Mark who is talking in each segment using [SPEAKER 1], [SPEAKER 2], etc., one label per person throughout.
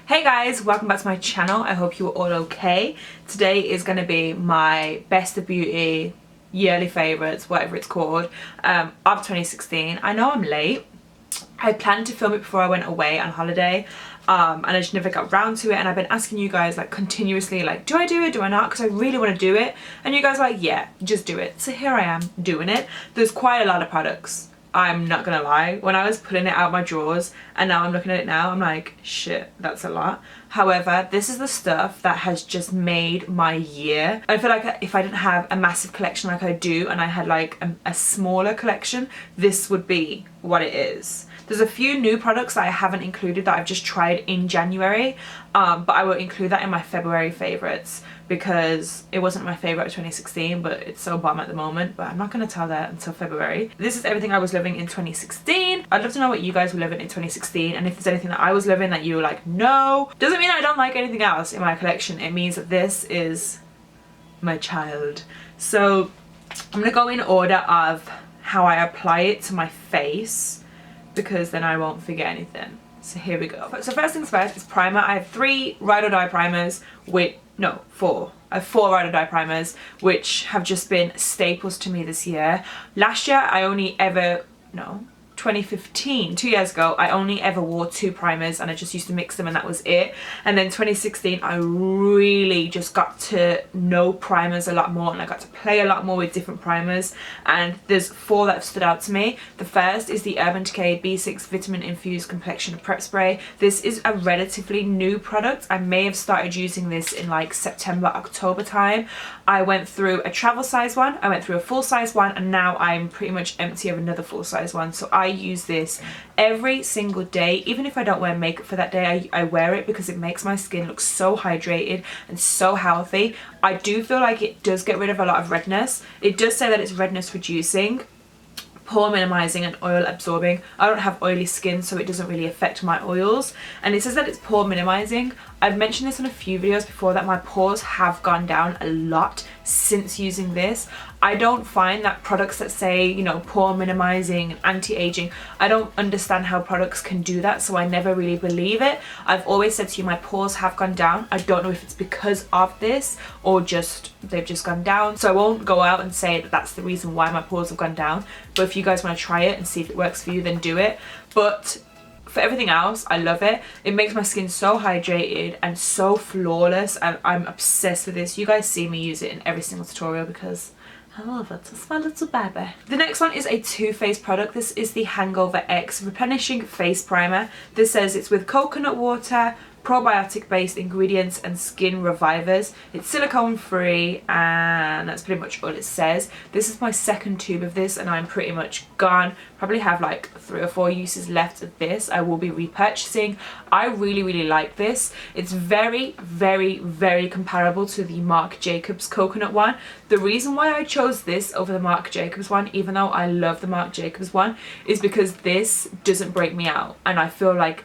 [SPEAKER 1] Hey guys, welcome back to my channel. I hope you are all okay. Today is going to be my best of beauty yearly favourites, whatever it's called, of 2016. I know I'm late. I planned to film it before I went away on holiday, and I just never got round to it, and I've been asking you guys like continuously, like, do I do it, do I not, because I really want to do it, and you guys are like, yeah, just do it. So here I am doing it. There's quite a lot of products, I'm not gonna lie. When I was pulling it out my drawers and now I'm looking at it now, I'm like, shit, that's a lot. However, this is the stuff that has just made my year. I feel like if I didn't have a massive collection like I do, and I had like a smaller collection, this would be what it is. There's a few new products that I haven't included that I've just tried in January, but I will include that in my February favourites because it wasn't my favourite of 2016, but it's so bomb at the moment, but I'm not going to tell that until February. This is everything I was living in 2016. I'd love to know what you guys were living in 2016, and if there's anything that I was living that you were like, no. Doesn't mean I don't like anything else in my collection. It means that this is my child. So I'm going to go in order of how I apply it to my face, because then I won't forget anything. So here we go. So first things first is primer. I have 3 Ride or Die primers with, no, 4. I have 4 Ride or Die primers, which have just been staples to me this year. Last year, I only ever, no, 2015, 2 years ago, I only ever wore 2 primers and I just used to mix them and that was it. And then 2016, I really just got to know primers a lot more, and I got to play a lot more with different primers, and there's 4 that have stood out to me. The first is the Urban Decay B6 Vitamin Infused Complexion Prep Spray. This is a relatively new product. I may have started using this in like September, October time. I went through a travel size one, I went through a full size one, and now I'm pretty much empty of another full size one. So I use this every single day. Even if I don't wear makeup for that day, I wear it because it makes my skin look so hydrated and so healthy. I do feel like it does get rid of a lot of redness. It does say that it's redness reducing, pore minimizing, and oil absorbing. I don't have oily skin, so it doesn't really affect my oils, and it says that it's pore minimizing. I've mentioned this in a few videos before that my pores have gone down a lot since using this. I don't find that products that say, you know, pore minimizing and anti-aging, I don't understand how products can do that, so I never really believe it. I've always said to you my pores have gone down. I don't know if it's because of this or just they've just gone down, so I won't go out and say that that's the reason why my pores have gone down. But if you guys want to try it and see if it works for you, then do it. But for everything else, I love it. It makes my skin so hydrated and so flawless, and I'm obsessed with this. You guys see me use it in every single tutorial because I love it. It's my little baby. The next one is a Too Faced product. This is the Hangover X Replenishing Face Primer. This says it's with coconut water, probiotic based ingredients, and skin revivers. It's silicone free, and that's pretty much all it says. This is my second tube of this and I'm pretty much gone. Probably have like 3 or 4 uses left of this. I will be repurchasing. I really like this. It's very comparable to the Marc Jacobs coconut one. The reason why I chose this over the Marc Jacobs one, even though I love the Marc Jacobs one, is because this doesn't break me out, and I feel like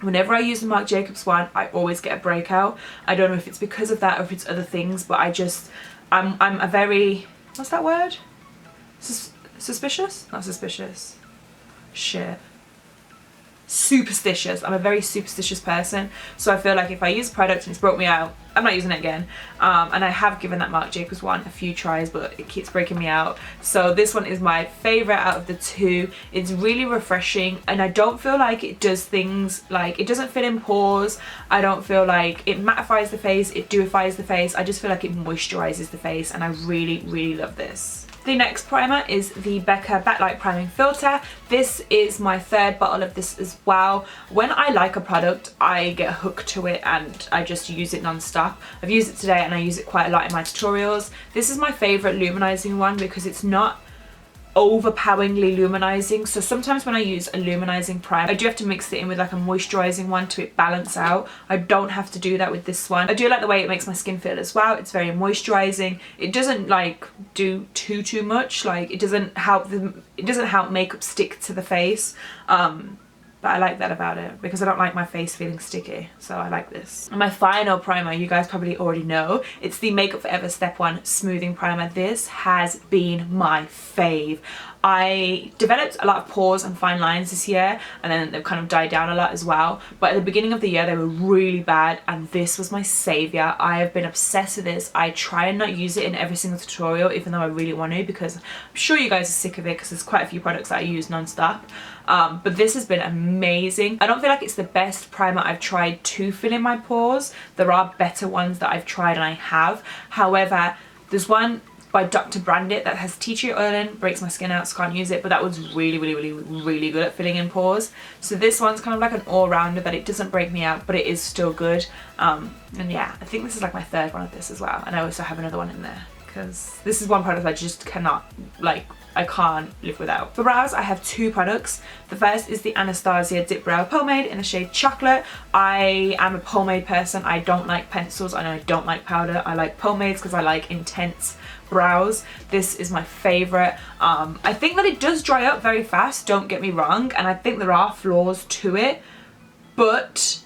[SPEAKER 1] whenever I use the Marc Jacobs one, I always get a breakout. I don't know if it's because of that or if it's other things, but I'm a very, what's that word? Suspicious? Not suspicious. Shit. Superstitious. I'm a very superstitious person, so I feel like if I use a product and it's broke me out, I'm not using it again. And I have given that Marc Jacobs one a few tries, but it keeps breaking me out. So this one is my favorite out of the 2. It's really refreshing, and I don't feel like it does things like, it doesn't fill in pores. I don't feel like it mattifies the face, it dewifies the face. I just feel like it moisturizes the face, and I really love this. The next primer is the Becca Backlight Priming Filter. This is my 3rd bottle of this as well. When I like a product, I get hooked to it and I just use it non-stop. I've used it today and I use it quite a lot in my tutorials. This is my favourite luminizing one because it's not overpoweringly luminizing. So sometimes when I use a luminizing primer, I do have to mix it in with like a moisturizing one to balance out. I don't have to do that with this one. I do like the way it makes my skin feel as well. It's very moisturizing. It doesn't like do too much. Like it doesn't help makeup stick to the face. But I like that about it because I don't like my face feeling sticky, so I like this. And my final primer, you guys probably already know, it's the Makeup Forever Step 1 Smoothing Primer. This has been my fave. I developed a lot of pores and fine lines this year, and then they've kind of died down a lot as well. But at the beginning of the year they were really bad, and this was my savior. I have been obsessed with this. I try and not use it in every single tutorial, even though I really want to, because I'm sure you guys are sick of it, because there's quite a few products that I use non-stop. But this has been amazing. I don't feel like it's the best primer I've tried to fill in my pores. There are better ones that I've tried, and I have. However, there's one by Dr. Brandit that has tea tree oil in, breaks my skin out, so can't use it, but that was really good at filling in pores. So this one's kind of like an all-rounder, that it doesn't break me out, but it is still good. And yeah, I think this is like my third one of this as well, and I also have another one in there, because this is one product I just cannot, like, I can't live without. For brows, I have two products. The first is the Anastasia Dip Brow Pomade in the shade Chocolate. I am a pomade person. I don't like pencils, and I don't like powder. I like pomades because I like intense brows. This is my favorite. I think that it does dry up very fast, don't get me wrong, and I think there are flaws to it, but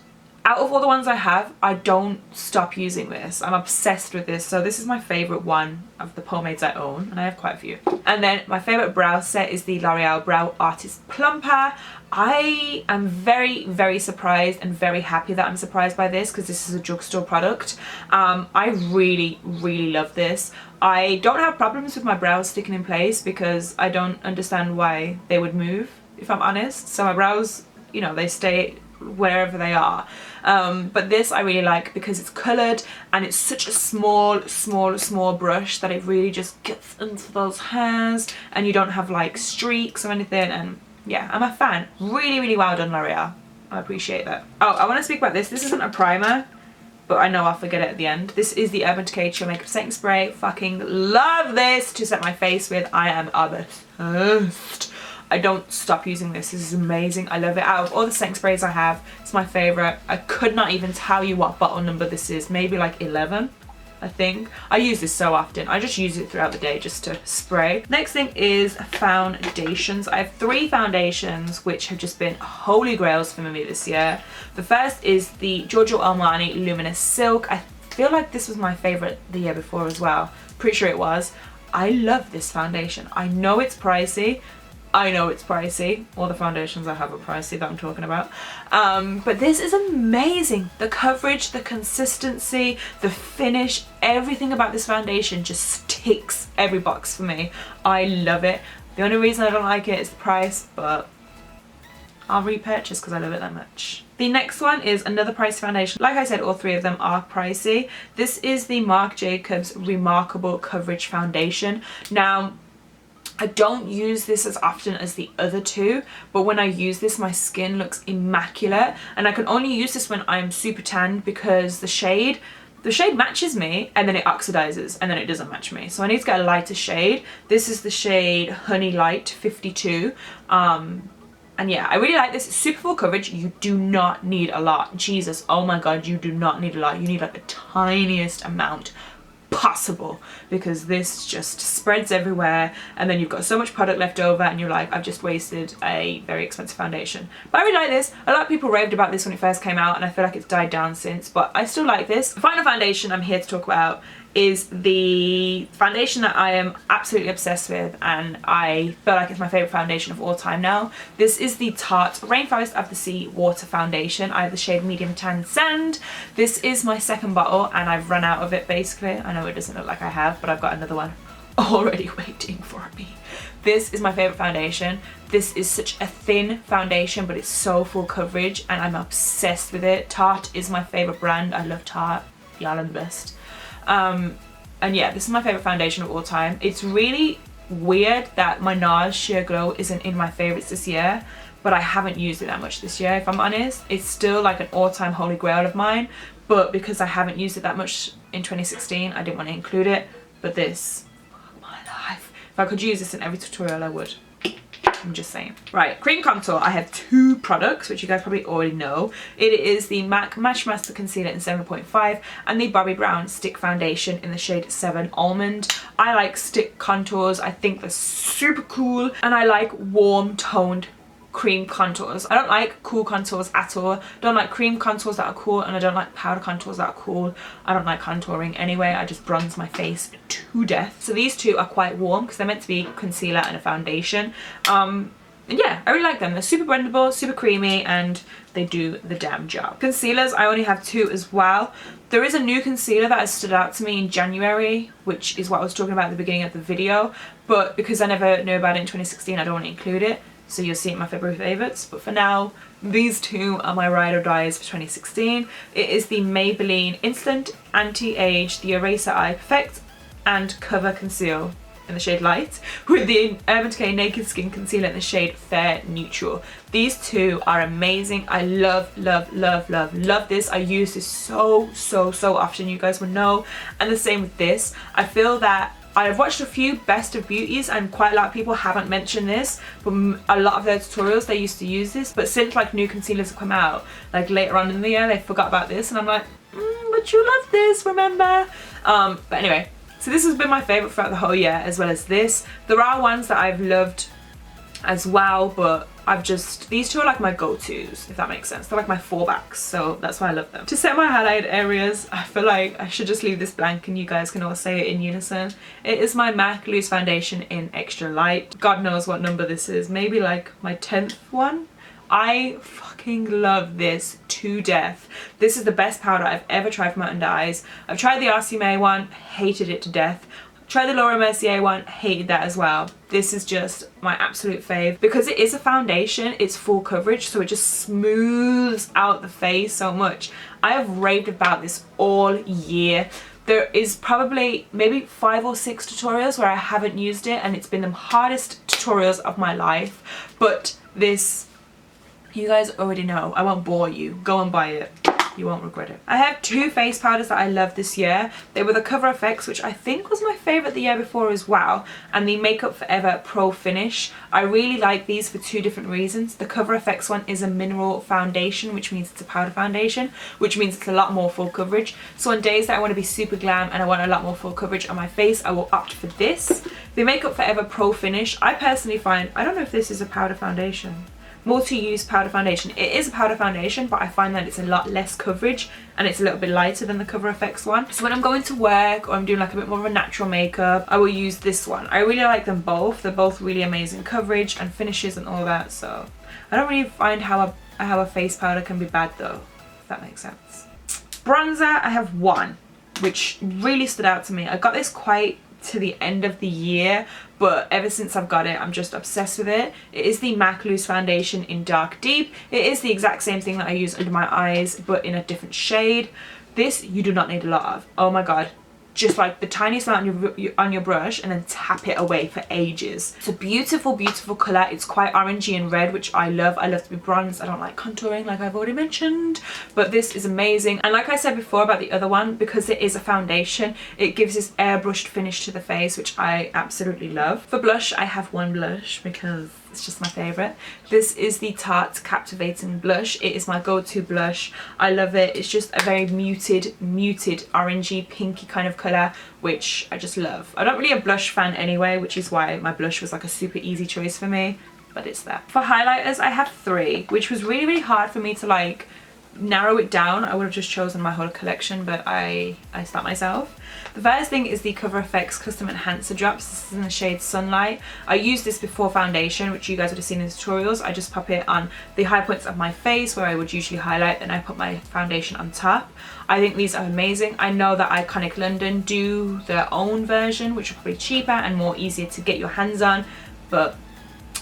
[SPEAKER 1] out of all the ones I have, I don't stop using this. I'm obsessed with this. So this is my favorite one of the pomades I own, and I have quite a few. And then my favorite brow set is the L'Oreal Brow Artist Plumper. I am very surprised and very happy that I'm surprised by this, because this is a drugstore product. I really love this. I don't have problems with my brows sticking in place, because I don't understand why they would move, if I'm honest. So my brows, you know, they stay wherever they are. But this I really like because it's coloured, and it's such a small brush that it really just gets into those hairs, and you don't have like streaks or anything. And yeah, I'm a fan. Really well done, L'Oreal. I appreciate that. Oh, I want to speak about this. This isn't a primer, but I know I'll forget it at the end. This is the Urban Decay Chill Makeup Setting Spray. Fucking love this to set my face with. I am obsessed. I don't stop using this. This is amazing. I love it. Out of all the setting sprays I have, it's my favourite. I could not even tell you what bottle number this is. Maybe like 11, I think. I use this so often. I just use it throughout the day just to spray. Next thing is foundations. I have 3 foundations which have just been holy grails for me this year. The first is the Giorgio Armani Luminous Silk. I feel like this was my favourite the year before as well. Pretty sure it was. I love this foundation. I know it's pricey. All the foundations I have are pricey that I'm talking about. But this is amazing. The coverage, the consistency, the finish, everything about this foundation just ticks every box for me. I love it. The only reason I don't like it is the price, but I'll repurchase because I love it that much. The next one is another pricey foundation. Like I said, all 3 of them are pricey. This is the Marc Jacobs Remarkable Coverage Foundation. Now, I don't use this as often as the other 2, but when I use this, my skin looks immaculate, and I can only use this when I'm super tanned, because the shade matches me and then it oxidizes and then it doesn't match me. So I need to get a lighter shade. This is the shade Honey Light 52. And yeah, I really like this. It's super full coverage. You do not need a lot. Jesus, oh my god, you do not need a lot. You need like the tiniest amount possible, because this just spreads everywhere, and then you've got so much product left over and you're like, I've just wasted a very expensive foundation. But I really like this. A lot of people raved about this when it first came out, and I feel like it's died down since, but I still like this. The final foundation I'm here to talk about is the foundation that I am absolutely obsessed with, and I feel like it's my favourite foundation of all time now. This is the Tarte Rainforest of the Sea Water Foundation. I have the shade Medium Tan Sand. This is my second bottle, and I've run out of it basically. I know it doesn't look like I have, but I've got another one already waiting for me. This is my favourite foundation. This is such a thin foundation, but it's so full coverage, and I'm obsessed with it. Tarte is my favourite brand. I love Tarte. Y'all are the best. And yeah, this is my favourite foundation of all time. It's really weird that my NARS Sheer Glow isn't in my favourites this year, but I haven't used it that much this year, if I'm honest. It's still like an all-time holy grail of mine, but because I haven't used it that much in 2016, I didn't want to include it. But this, fuck my life. If I could use this in every tutorial, I would. I'm just saying. Right, cream contour. I have 2 products, which you guys probably already know. It is the MAC Match Master Concealer in 7.5 and the Bobbi Brown Stick Foundation in the shade 7 Almond. I like stick contours. I think they're super cool, and I like warm toned cream contours. I don't like cool contours at all. Don't like cream contours that are cool, and I don't like powder contours that are cool. I don't like contouring anyway. I just bronze my face to death. So these two are quite warm because they're meant to be concealer and a foundation. And yeah, I really like them. They're super blendable, super creamy, and they do the damn job. Concealers, I only have two as well. There is a new concealer that has stood out to me in January, which is what I was talking about at the beginning of the video, but because I never knew about it in 2016, I don't want to include it, so you'll see it in my February favourites. But for now, these two are my ride or dies for 2016. It is the Maybelline Instant Anti-Age The Eraser Eye Perfect and Cover Conceal in the shade Light, with the Urban Decay Naked Skin Concealer in the shade Fair Neutral. These two are amazing. I love this. I use this so often, you guys will know. And the same with this. I feel that I've watched a few best of beauties and quite a lot of people haven't mentioned this, but a lot of their tutorials they used to use this, but since like new concealers have come out like later on in the year, they forgot about this, and I'm like, but you love this, remember? But anyway, so this has been my favourite throughout the whole year, as well as this. There are ones that I've loved as well, but these two are like my go-tos, if that makes sense. They're like my fallbacks, so that's why I love them. To set my highlight areas, I feel like I should just leave this blank and you guys can all say it in unison. It is my MAC Loose Foundation in Extra Light. God knows what number this is, maybe like my 10th one. I fucking love this to death. This is the best powder I've ever tried for my under eyes. I've tried the RC May one, hated it to death. Tried the Laura Mercier one, hated that as well. This is just my absolute fave. Because it is a foundation, it's full coverage, so it just smooths out the face so much. I have raved about this all year. There is probably maybe 5 or 6 tutorials where I haven't used it, and it's been the hardest tutorials of my life. But this, you guys already know. I won't bore you. Go and buy it. You won't regret it. I have two face powders that I love this year. They were the Cover FX, which I think was my favourite the year before as well, and the Makeup Forever Pro Finish. I really like these for two different reasons. The Cover FX one is a mineral foundation, which means it's a powder foundation, which means it's a lot more full coverage. So on days that I want to be super glam and I want a lot more full coverage on my face, I will opt for this. The Makeup Forever Pro Finish, I personally find, I don't know if this is a powder foundation. Multi-use powder foundation. It is a powder foundation, but I find that it's a lot less coverage and it's a little bit lighter than the Cover FX one. So when I'm going to work or I'm doing like a bit more of a natural makeup, I will use this one. I really like them both. They're both really amazing coverage and finishes and all that. So I don't really find how a face powder can be bad though, if that makes sense. Bronzer, I have one, which really stood out to me. I got this quite to the end of the year, but ever since I've got it, I'm just obsessed with it. It is the MAC Loose Foundation in Dark Deep. It is the exact same thing that I use under my eyes, but in a different shade. This you do not need a lot of. Oh my god. Just like the tiniest amount on your brush and then tap it away for ages. It's a beautiful colour. It's quite orangey and red, which I love. I love to be bronzed. I don't like contouring like I've already mentioned, but this is amazing. And like I said before about the other one, because it is a foundation, it gives this airbrushed finish to the face, which I absolutely love. For blush, I have one blush because it's just my favourite. This is the Tarte Captivating Blush. It is my go-to blush. I love it. It's just a very muted orangey pinky kind of colour, which I just love. I'm not really a blush fan anyway, which is why my blush was like a super easy choice for me, but it's there. For highlighters, I have 3, which was really hard for me to like narrow it down. I would have just chosen my whole collection, but I stopped myself. The first thing is the Cover FX Custom Enhancer Drops. This is in the shade Sunlight. I used this before foundation, which you guys would have seen in the tutorials. I just pop it on the high points of my face where I would usually highlight, then I put my foundation on top. I think these are amazing. I know that Iconic London do their own version, which are probably cheaper and more easier to get your hands on, but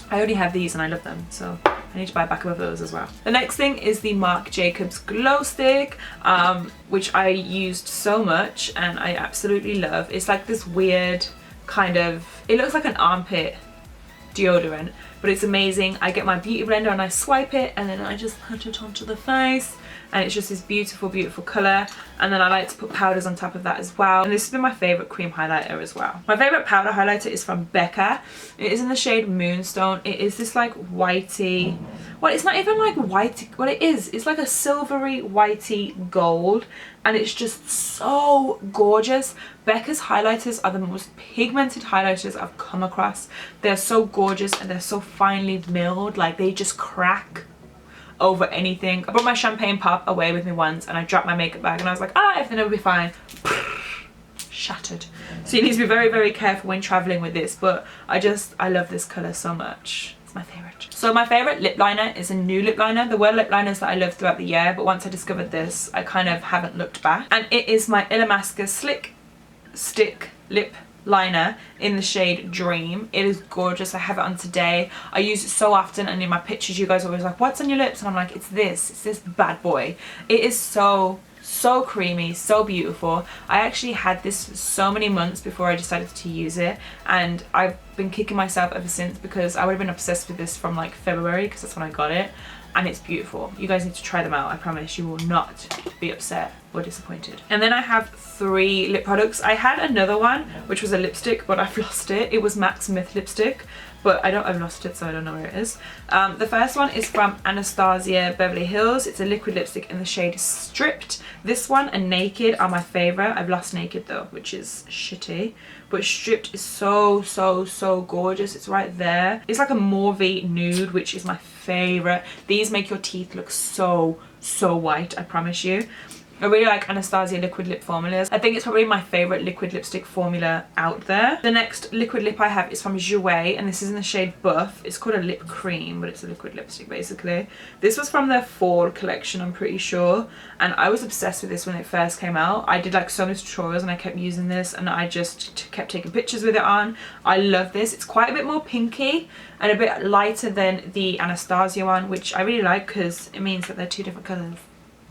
[SPEAKER 1] I already have these and I love them, so I need to buy a pack of those as well. The next thing is the Marc Jacobs Glow Stick, which I used so much and I absolutely love. It's like this weird kind of, it looks like an armpit deodorant, but it's amazing. I get my beauty blender and I swipe it and then I just put it onto the face and it's just this beautiful, beautiful colour. And then I like to put powders on top of that as well. And this has been my favourite cream highlighter as well. My favourite powder highlighter is from Becca. It is in the shade Moonstone. It is this like whitey, well, it's not even like whitey, well it is, it's like a silvery whitey gold, and it's just so gorgeous. Becca's highlighters are the most pigmented highlighters I've come across. They're so gorgeous and they're so finely milled, like they just crack over anything. I brought my champagne pop away with me once and I dropped my makeup bag and I was like, ah, everything will be fine. Shattered. So you need to be very, very careful when traveling with this, but I love this colour so much. It's my favourite. So my favourite lip liner is a new lip liner. There were lip liners that I loved throughout the year, but once I discovered this, I kind of haven't looked back. And it is my Illamasqua Slick Stick Lip Liner in the shade Dream. It is gorgeous. I have it on today. I use it so often, and in my pictures you guys are always like, what's on your lips? And I'm like, it's this bad boy. It is so creamy, so beautiful. I actually had this for so many months before I decided to use it, and I've been kicking myself ever since because I would have been obsessed with this from like February, because that's when I got it, and it's beautiful. You guys need to try them out. I promise you will not be upset or disappointed. And then I have 3 lip products. I had another one which was a lipstick, but I've lost it. It was Mac Smith lipstick, but I've lost it, so I don't know where it is. The first one is from Anastasia Beverly Hills. It's a liquid lipstick in the shade Stripped. This one and Naked are my favourite. I've lost Naked though, which is shitty. But Stripped is so gorgeous. It's right there. It's like a mauvey nude, which is my favourite. These make your teeth look so white, I promise you. I really like Anastasia liquid lip formulas. I think it's probably my favourite liquid lipstick formula out there. The next liquid lip I have is from Jouer, and this is in the shade Buff. It's called a lip cream, but it's a liquid lipstick basically. This was from their fall collection, I'm pretty sure, and I was obsessed with this when it first came out. I did like so many tutorials and I kept using this, and I just kept taking pictures with it on. I love this. It's quite a bit more pinky and a bit lighter than the Anastasia one, which I really like because it means that they're 2 different colours.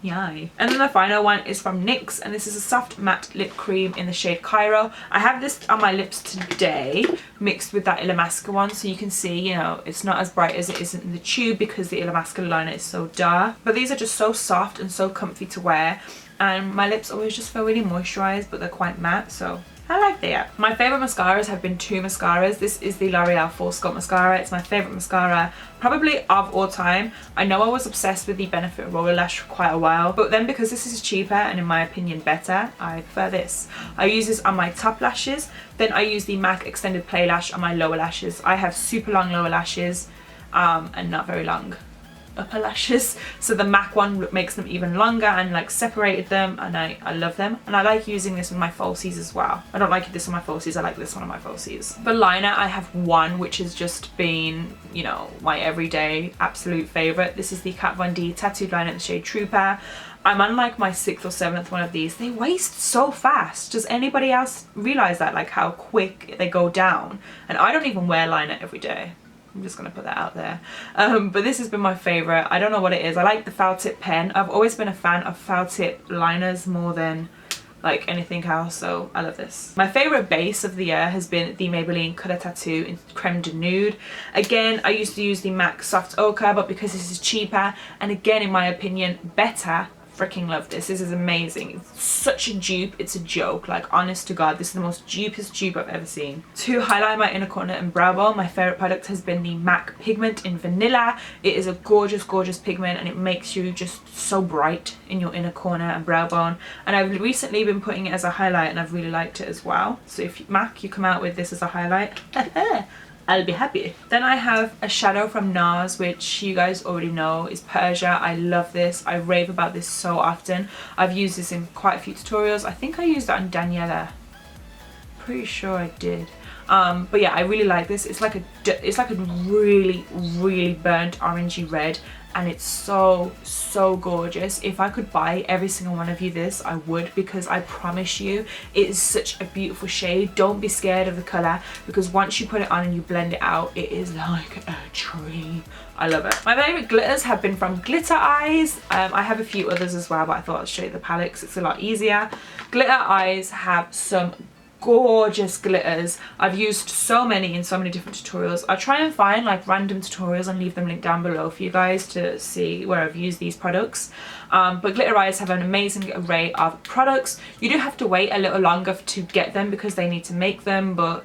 [SPEAKER 1] Yay. And then the final one is from NYX, and this is a soft matte lip cream in the shade Cairo. I have this on my lips today mixed with that Illamasqua one, so you can see, you know, it's not as bright as it is in the tube because the Illamasqua liner is so dark. But these are just so soft and so comfy to wear, and my lips always just feel really moisturised, but they're quite matte, so I like that. My favourite mascaras have been 2 mascaras. This is the L'Oreal Full Sculpt mascara. It's my favourite mascara probably of all time. I know I was obsessed with the Benefit Roller Lash for quite a while, but then because this is cheaper and in my opinion better, I prefer this. I use this on my top lashes, then I use the MAC Extended Play Lash on my lower lashes. I have super long lower lashes and not very long upper lashes, so the MAC one makes them even longer and like separated them, and I love them. And I like using this with my falsies as well. I don't like this on my falsies, I like this one on my falsies. For liner I have one which has just been, you know, my everyday absolute favourite. This is the Kat Von D tattooed liner in the shade Trooper. I'm on like my 6th or 7th one of these. They waste so fast. Does anybody else realise that, like how quick they go down? And I don't even wear liner every day. I'm just going to put that out there. But this has been my favourite. I don't know what it is. I like the foul tip pen. I've always been a fan of foul tip liners more than like anything else, so I love this. My favourite base of the year has been the Maybelline Colour Tattoo in Creme de Nude. Again, I used to use the MAC Soft Ochre, but because this is cheaper and again in my opinion better, freaking love this. This is amazing. It's such a dupe, it's a joke. Like, honest to God, this is the most dupest dupe I've ever seen. To highlight my inner corner and brow bone, my favourite product has been the MAC Pigment in Vanilla. It is a gorgeous pigment, and it makes you just so bright in your inner corner and brow bone. And I've recently been putting it as a highlight, and I've really liked it as well. So if MAC, you come out with this as a highlight, I'll be happy. Then I have a shadow from NARS, which you guys already know is Persia. I love this. I rave about this so often. I've used this in quite a few tutorials. I think I used it on Daniela. Pretty sure I did. But yeah, I really like this. It's like a really burnt orangey red, and it's so gorgeous. If I could buy every single one of you this, I would, because I promise you it is such a beautiful shade. Don't be scared of the colour, because once you put it on and you blend it out, it is like a tree. I love it. My favourite glitters have been from Glitter Eyes. I have a few others as well, but I thought I'd show you the palette because it's a lot easier. Glitter Eyes have some gorgeous glitters. I've used so many in so many different tutorials. I'll try and find like random tutorials and leave them linked down below for you guys to see where I've used these products. But Glitter Eyes have an amazing array of products. You do have to wait a little longer to get them because they need to make them, but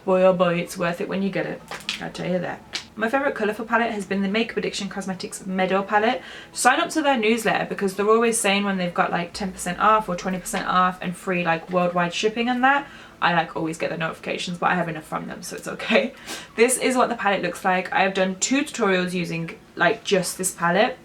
[SPEAKER 1] boy oh boy, it's worth it when you get it, I'll tell you that. My favourite colourful palette has been the Makeup Addiction Cosmetics Meadow palette. Sign up to their newsletter because they're always saying when they've got like 10% off or 20% off and free like worldwide shipping and that. I like always get the notifications, but I have enough from them, so it's okay. This is what the palette looks like. I have done 2 tutorials using like just this palette.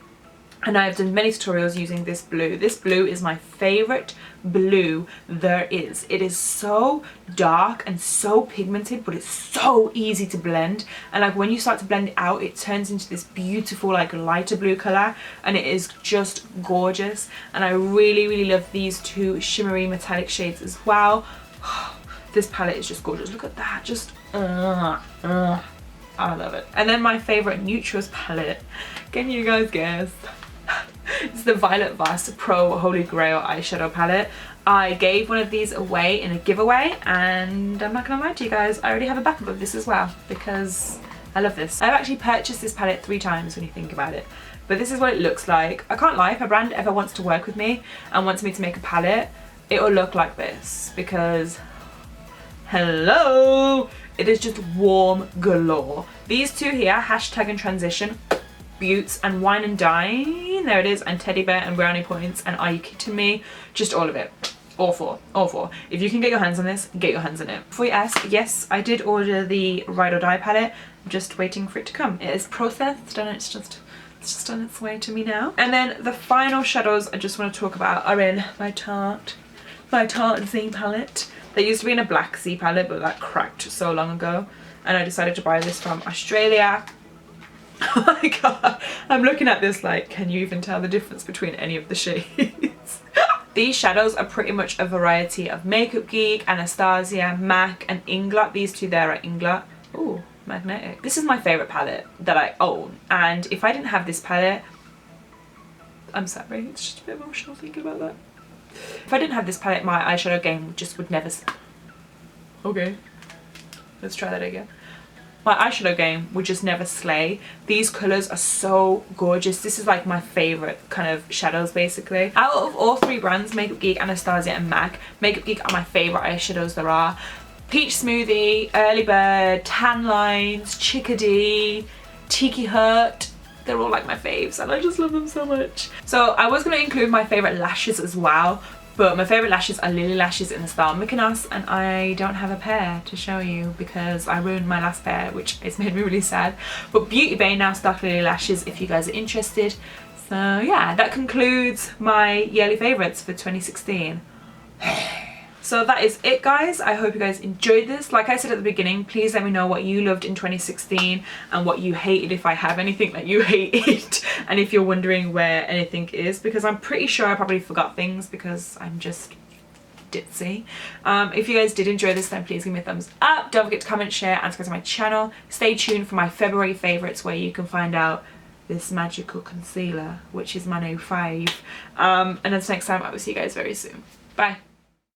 [SPEAKER 1] And I've done many tutorials using this blue. This blue is my favourite blue there is. It is so dark and so pigmented, but it's so easy to blend. And like when you start to blend it out, it turns into this beautiful like lighter blue colour, and it is just gorgeous. And I really, really love these 2 shimmery metallic shades as well. This palette is just gorgeous. Look at that, just I love it. And then my favourite neutrals palette. Can you guys guess? It's the Violet Vast Pro Holy Grail eyeshadow palette. I gave one of these away in a giveaway, and I'm not gonna lie to you guys, I already have a backup of this as well because I love this. I've actually purchased this palette 3 times when you think about it, but this is what it looks like. I can't lie, if a brand ever wants to work with me and wants me to make a palette, it will look like this because hello, it is just warm galore. These 2 here, Hashtag and Transition, Buttes and Wine and Dine, there it is, and Teddy Bear and Brownie Points and Are You Kidding Me, just all of it, all 4. If you can get your hands on this, get your hands on it. Before you ask, yes, I did order the Ride or Die palette. I'm just waiting for it to come. It is processed and it's just on its way to me now. And then the final shadows I just want to talk about are in my Tarte Z palette. They used to be in a black Z palette, but that cracked so long ago, and I decided to buy this from Australia. Oh my god, I'm looking at this like, can you even tell the difference between any of the shades? These shadows are pretty much a variety of Makeup Geek, Anastasia, MAC and Inglot. These 2 there are Inglot. Ooh, magnetic. This is my favourite palette that I own, and if I didn't have this palette, I'm sorry, it's just a bit emotional thinking about that. If I didn't have this palette, my eyeshadow game just would never... Okay, let's try that again. My eyeshadow game would just never slay. These colours are so gorgeous. This is like my favourite kind of shadows basically. Out of all 3 brands, Makeup Geek, Anastasia and MAC, Makeup Geek are my favourite eyeshadows there are. Peach Smoothie, Early Bird, Tan Lines, Chickadee, Tiki Hut. They're all like my faves and I just love them so much. So I was going to include my favourite lashes as well, but my favourite lashes are Lily Lashes in the style Mykonos, and I don't have a pair to show you because I ruined my last pair, which has made me really sad. But Beauty Bay now stock Lily Lashes if you guys are interested. So yeah, that concludes my yearly favourites for 2016. So that is it guys. I hope you guys enjoyed this. Like I said at the beginning, please let me know what you loved in 2016 and what you hated, if I have anything that you hated, and if you're wondering where anything is, because I'm pretty sure I probably forgot things because I'm just ditzy. If you guys did enjoy this, then please give me a thumbs up. Don't forget to comment, share and subscribe to my channel. Stay tuned for my February favourites where you can find out this magical concealer, which is my new fave. And until next time, I will see you guys very soon. Bye.